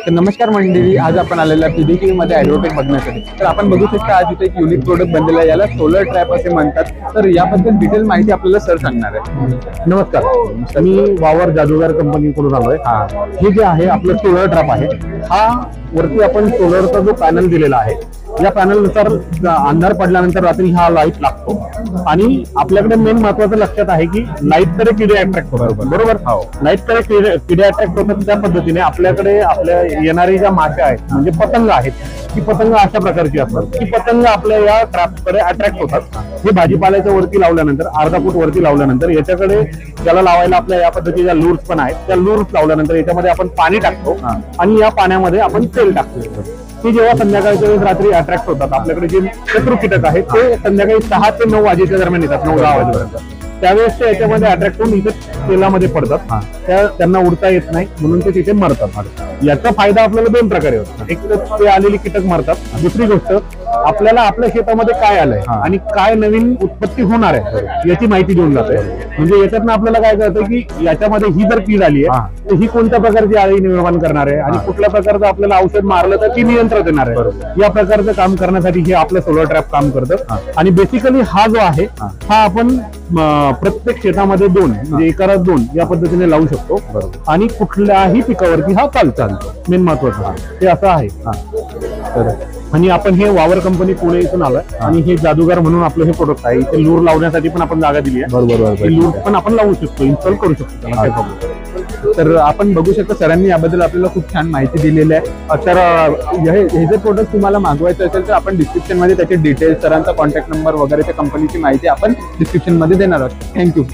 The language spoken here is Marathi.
तर नमस्कार मंडळी, आज आपण आलेला PDK मध्ये ॲडव्हर्टाईज बघण्यासाठी। तर आपण बघू शकता आज इथे एक युनिक प्रोडक्ट बनलेला आहे, याला सोलर ट्रॅप असे म्हणतात। तर याबद्दल डिटेल माहिती आपल्याला सर सांगणार आहे। नमस्कार, मी वावर जादूगार कंपनीकडून आलोय। हे जे आहे आपलं सोलर ट्रॅप आहे। हा वरती आपण सोलरचा जो पॅनल दिलेला आहे, या पॅनल नुसार अंधार पडल्यानंतर रात्री हा लाईट लागतो आणि आपल्याकडे मेन महत्वाचं लक्षात आहे की लाईट कडे किडे अट्रॅक्ट होतात। बरोबर, लाईट कडे किडे अट्रॅक्ट होतात। त्या पद्धतीने आपल्याकडे आपल्या येणारी ज्या माश्या आहेत म्हणजे पतंग आहेत, ही पतंग अशा प्रकारची असतात की पतंग आपल्या या ट्रॅप कडे अट्रॅक्ट होतात। हे भाजीपाल्याच्या वरती लावल्यानंतर, अर्धा फूट वरती लावल्यानंतर याच्याकडे त्याला लावायला आपल्या या पद्धतीच्या लूर्स पण आहेत। त्या लूर्स लावल्यानंतर याच्यामध्ये आपण पाणी टाकतो आणि या पाण्यामध्ये आपण तेल टाकतो। ते जेव्हा संध्याकाळच्या वेळेस रात्री अट्रॅक्ट होतात, आपल्याकडे जे शत्रू कीटक आहेत ते संध्याकाळी 6 ते 9 वाजेच्या दरम्यान येतात, 9-10 वाजेपर्यंत। त्यावेळेस ते याच्यामध्ये अट्रॅक्ट होऊन इथे तेलामध्ये पडतात। त्यांना उडता येत नाही म्हणून ते तिथे मरतात। याचा फायदा आपल्याला दोन प्रकारे होतो। एक तर ते आलेली कीटक मरतात, दुसरी गोष्ट आपल्याला आपल्या शेतामध्ये काय आलंय आणि काय नवीन उत्पत्ती होणार आहे याची माहिती देऊन जाते। म्हणजे याच्यातनं आपल्याला काय कळतं की याच्यामध्ये ही जर कीड आली आहे तर ही कोणत्या प्रकारची आळी निर्माण करणार आहे आणि कुठल्या प्रकारचं आपल्याला औषध मारलं तर ती नियंत्रण देणार आहे। या प्रकारचं काम करण्यासाठी हे आपलं सोलर ट्रॅप काम करतं। आणि बेसिकली हा जो आहे हा आपण प्रत्येक शेतामध्ये 2 म्हणजे एकाला 2 या पद्धतीने लावू शकतो आणि कुठल्याही पिकावरती हा चालतो। मेन महत्वाचं ते असं आहे। आणि आपण हे वावर कंपनी पुणे इथून आलोय आणि हे जादूगार म्हणून आपलं हे प्रोडक्ट आहे। इथे लूर लावण्यासाठी पण आपण जागा दिली आहे। बरोबर, लूर पण आपण लावू शकतो, इन्स्टॉल करू शकतो। तर आपण बघू शकतो सरांनी याबद्दल आपल्याला खूप छान माहिती दिलेली आहे। तर हे जे प्रोडक्ट तुम्हाला मागवायचं असेल तर आपण डिस्क्रिप्शन मध्ये त्याचे डिटेल्स, सरांचा कॉन्टॅक्ट नंबर वगैरे त्या कंपनीची माहिती आपण डिस्क्रिप्शन मध्ये देणार आहोत। थँक्यू।